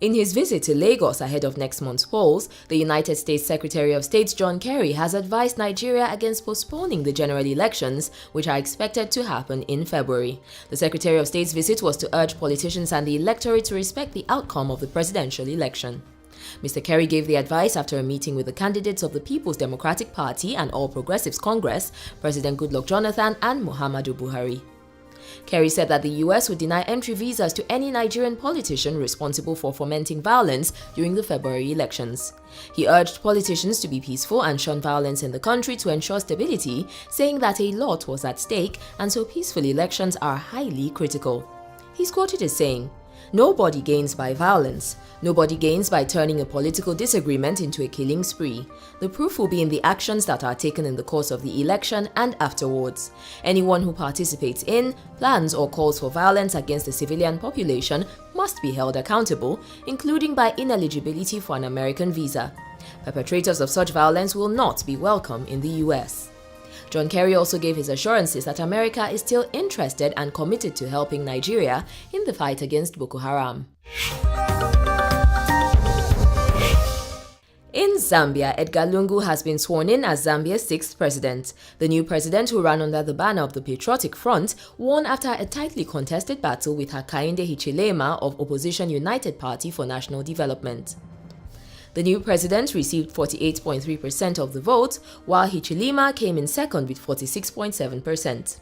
In his visit to Lagos ahead of next month's polls, the United States Secretary of State John Kerry has advised Nigeria against postponing the general elections, which are expected to happen in February. The Secretary of State's visit was to urge politicians and the electorate to respect the outcome of the presidential election. Mr. Kerry gave the advice after a meeting with the candidates of the People's Democratic Party and All Progressives Congress, President Goodluck Jonathan and Muhammadu Buhari. Kerry said that the US would deny entry visas to any Nigerian politician responsible for fomenting violence during the February elections. He urged politicians to be peaceful and shun violence in the country to ensure stability, saying that a lot was at stake and so peaceful elections are highly critical. He's quoted as saying, "Nobody gains by violence. Nobody gains by turning a political disagreement into a killing spree. The proof will be in the actions that are taken in the course of the election and afterwards. Anyone who participates in, plans or calls for violence against the civilian population must be held accountable, including by ineligibility for an American visa. Perpetrators of such violence will not be welcome in the US." John Kerry also gave his assurances that America is still interested and committed to helping Nigeria in the fight against Boko Haram. In Zambia, Edgar Lungu has been sworn in as Zambia's 6th president. The new president, who ran under the banner of the Patriotic Front, won after a tightly contested battle with Hakainde Hichilema of Opposition United Party for National Development. The new president received 48.3% of the vote, while Hichilema came in second with 46.7%.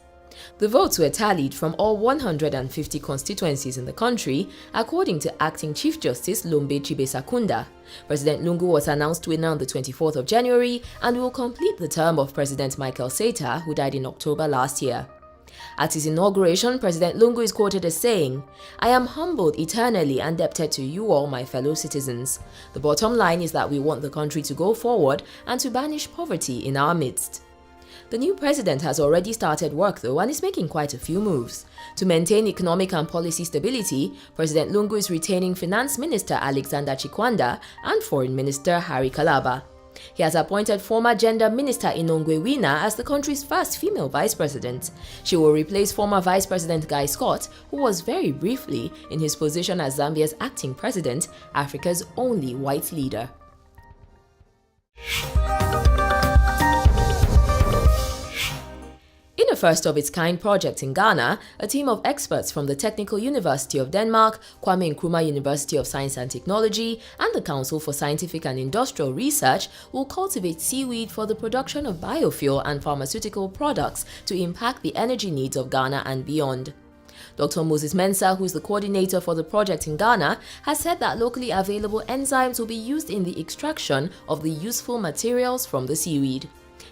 The votes were tallied from all 150 constituencies in the country, according to Acting Chief Justice Lombe Chibesakunda. President Lungu was announced winner on the 24th of January and will complete the term of President Michael Sata, who died in October last year. At his inauguration, President Lungu is quoted as saying, "I am humbled eternally and indebted to you all, my fellow citizens. The bottom line is that we want the country to go forward and to banish poverty in our midst." The new president has already started work though and is making quite a few moves. To maintain economic and policy stability, President Lungu is retaining Finance Minister Alexander Chikwanda and Foreign Minister Harry Calabar. He has appointed former Gender Minister Inongwe Wina as the country's first female vice president. She will replace former Vice President Guy Scott, who was very briefly in his position as Zambia's acting president, Africa's only white leader. In a first-of-its-kind project in Ghana, a team of experts from the Technical University of Denmark, Kwame Nkrumah University of Science and Technology, and the Council for Scientific and Industrial Research will cultivate seaweed for the production of biofuel and pharmaceutical products to impact the energy needs of Ghana and beyond. Dr. Moses Mensah, who is the coordinator for the project in Ghana, has said that locally available enzymes will be used in the extraction of the useful materials from the seaweed.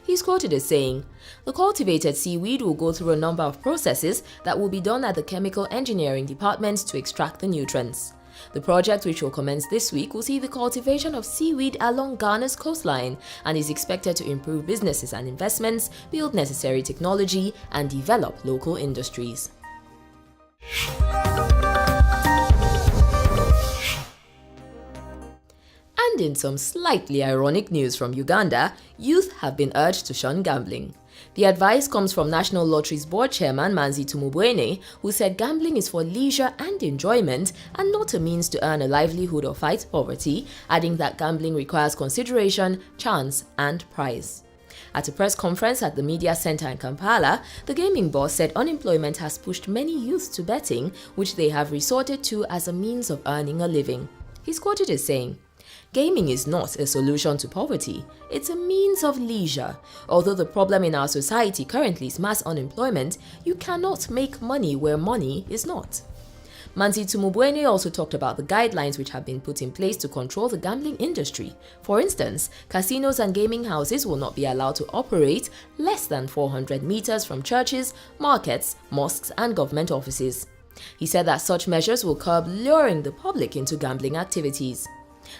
He's quoted as saying, "The cultivated seaweed will go through a number of processes that will be done at the Chemical Engineering Department to extract the nutrients. The project, which will commence this week, will see the cultivation of seaweed along Ghana's coastline and is expected to improve businesses and investments, build necessary technology, and develop local industries." And in some slightly ironic news from Uganda, youth have been urged to shun gambling. The advice comes from National Lotteries Board Chairman Manzi Tumubwene, who said gambling is for leisure and enjoyment and not a means to earn a livelihood or fight poverty, adding that gambling requires consideration, chance, and prize. At a press conference at the Media Center in Kampala, the gaming boss said unemployment has pushed many youth to betting, which they have resorted to as a means of earning a living. He's quoted as saying, "Gaming is not a solution to poverty, it's a means of leisure. Although the problem in our society currently is mass unemployment, you cannot make money where money is not." Manzi Tumubwene also talked about the guidelines which have been put in place to control the gambling industry. For instance, casinos and gaming houses will not be allowed to operate less than 400 meters from churches, markets, mosques, and government offices. He said that such measures will curb luring the public into gambling activities.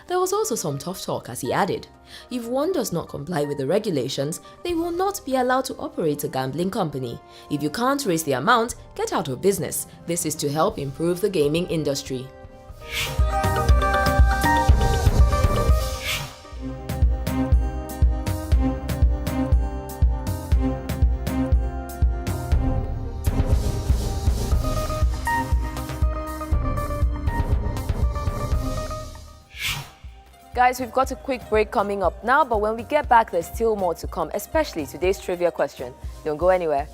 There was also some tough talk as he added, "If one does not comply with the regulations, they will not be allowed to operate a gambling company. If you can't raise the amount, get out of business. This is to help improve the gaming industry." Guys, we've got a quick break coming up now, but when we get back, there's still more to come, especially today's trivia question. Don't go anywhere.